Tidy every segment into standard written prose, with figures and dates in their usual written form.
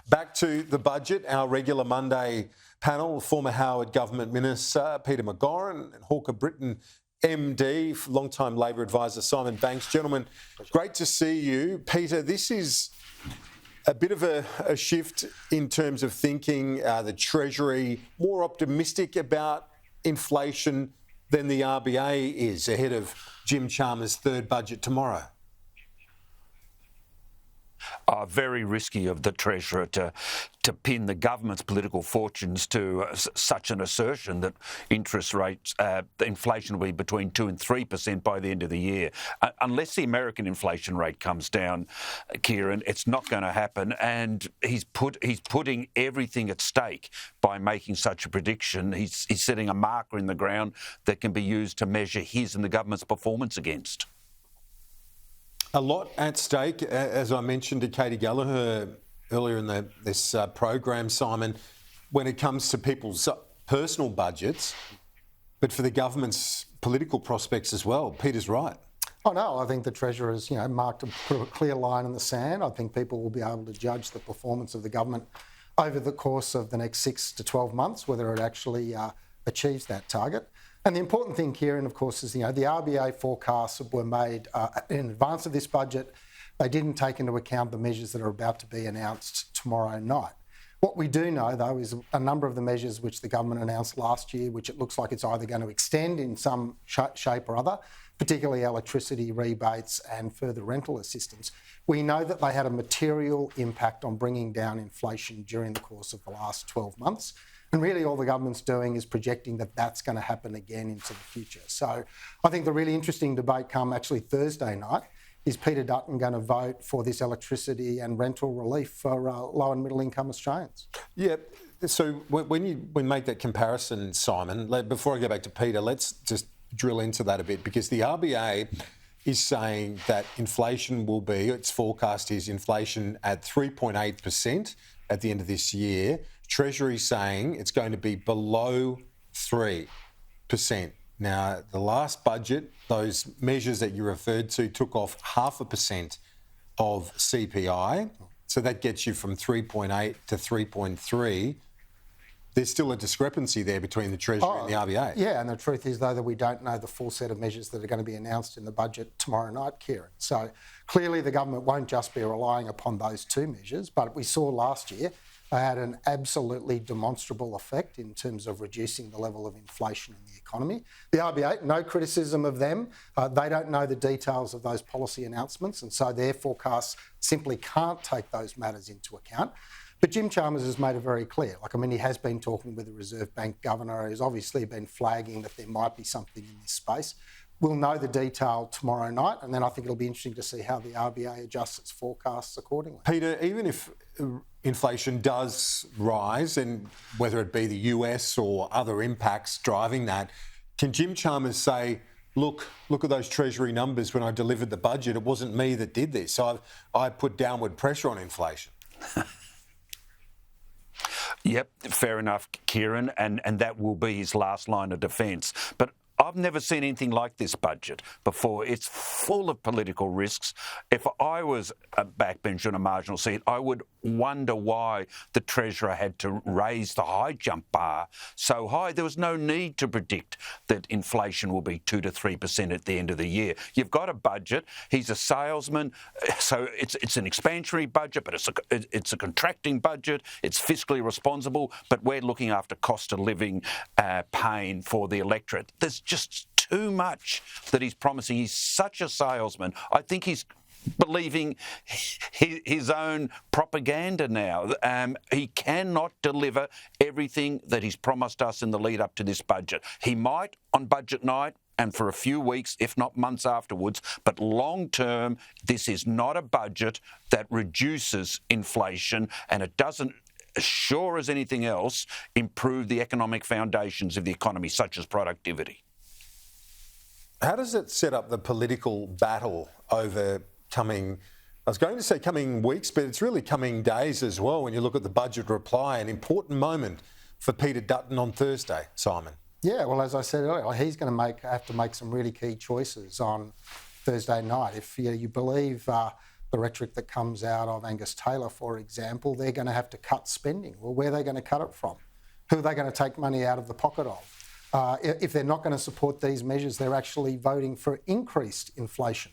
Back to the budget, our regular Monday panel, former Howard Government Minister Peter McGauran and Hawker Britton MD, long-time Labor advisor Simon Banks. Gentlemen, great to see you. Peter, this is a bit of a shift in terms of thinking. The Treasury more optimistic about inflation than the RBA is ahead of Jim Chalmers' third budget tomorrow. Very risky of the Treasurer to pin the government's political fortunes to such an assertion that interest rates, inflation will be between 2% and 3% by the end of the year. Unless the American inflation rate comes down, Kieran, it's not going to happen. And he's putting everything at stake by making such a prediction. He's setting a marker in the ground that can be used to measure his and the government's performance against. A lot at stake, as I mentioned to Katie Gallagher earlier in this program, Simon, when it comes to people's personal budgets, but for the government's political prospects as well. Peter's right. Oh no, I think the Treasurer's put a clear line in the sand. I think people will be able to judge the performance of the government over the course of the next 6 to 12 months, whether it actually achieves that target. And the important thing, Kieran, of course, is the RBA forecasts were made in advance of this budget. They didn't take into account the measures that are about to be announced tomorrow night. What we do know, though, is a number of the measures which the government announced last year, which it looks like it's either going to extend in some shape or other, particularly electricity rebates and further rental assistance. We know that they had a material impact on bringing down inflation during the course of the last 12 months. And really all the government's doing is projecting that that's going to happen again into the future. So I think the really interesting debate come actually Thursday night. Is Peter Dutton going to vote for this electricity and rental relief for low and middle income Australians? Yeah. So when we make that comparison, Simon, before I go back to Peter, let's just drill into that a bit, because the RBA is saying that inflation will be, its forecast is inflation at 3.8% at the end of this year. Treasury saying it's going to be below 3%. Now, the last budget, those measures that you referred to took off 0.5% of CPI. So that gets you from 3.8 to 3.3. There's still a discrepancy there between the Treasury and the RBA. Yeah, and the truth is, though, that we don't know the full set of measures that are going to be announced in the budget tomorrow night, Kieran. So clearly the government won't just be relying upon those two measures, but we saw last year they had an absolutely demonstrable effect in terms of reducing the level of inflation in the economy. The RBA, no criticism of them. They don't know the details of those policy announcements, and so their forecasts simply can't take those matters into account. But Jim Chalmers has made it very clear. He has been talking with the Reserve Bank governor. He's obviously been flagging that there might be something in this space. We'll know the detail tomorrow night, and then I think it'll be interesting to see how the RBA adjusts its forecasts accordingly. Peter, even if inflation does rise, and whether it be the US or other impacts driving that, can Jim Chalmers say, look at those Treasury numbers when I delivered the budget, it wasn't me that did this. I put downward pressure on inflation. Yep, fair enough, Kieran, and that will be his last line of defence. But I've never seen anything like this budget before. It's full of political risks. If I was a backbencher in a marginal seat, I would wonder why the Treasurer had to raise the high jump bar so high. There was no need to predict that inflation will be 2 to 3% at the end of the year. You've got a budget. He's a salesman, so it's an expansionary budget, but it's a contracting budget. It's fiscally responsible, but we're looking after cost of living pain for the electorate. There's just too much that he's promising. He's such a salesman. I think he's believing his own propaganda now. He cannot deliver everything that he's promised us in the lead up to this budget. He might on budget night and for a few weeks, if not months afterwards, but long term, this is not a budget that reduces inflation, and it doesn't, as sure as anything else, improve the economic foundations of the economy, such as productivity. How does it set up the political battle over coming weeks, but it's really coming days as well when you look at the budget reply, an important moment for Peter Dutton on Thursday, Simon? Yeah, well, as I said earlier, he's going to have to make some really key choices on Thursday night. If you believe the rhetoric that comes out of Angus Taylor, for example, they're going to have to cut spending. Well, where are they going to cut it from? Who are they going to take money out of the pocket of? If they're not going to support these measures, they're actually voting for increased inflation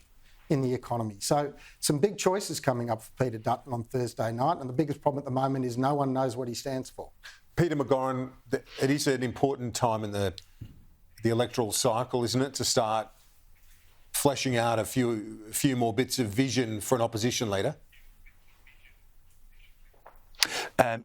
in the economy. So some big choices coming up for Peter Dutton on Thursday night, and the biggest problem at the moment is no one knows what he stands for. Peter McGauran, it is an important time in the electoral cycle, isn't it, to start fleshing out a few more bits of vision for an opposition leader?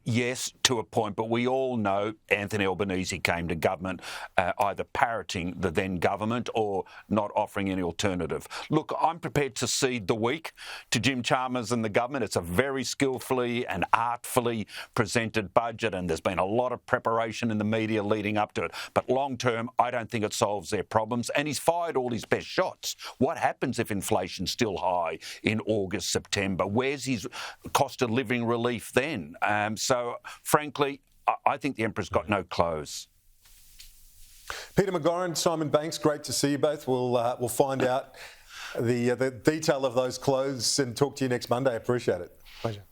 Yes, to a point, but we all know Anthony Albanese came to government either parroting the then government or not offering any alternative. Look, I'm prepared to cede the week to Jim Chalmers and the government. It's a very skillfully and artfully presented budget, and there's been a lot of preparation in the media leading up to it. But long term, I don't think it solves their problems, and he's fired all his best shots. What happens if inflation's still high in August, September? Where's his cost of living relief then? So, frankly, I think the Emperor's got no clothes. Peter McGauran, Simon Banks, great to see you both. We'll find out the detail of those clothes and talk to you next Monday. Appreciate it. Pleasure.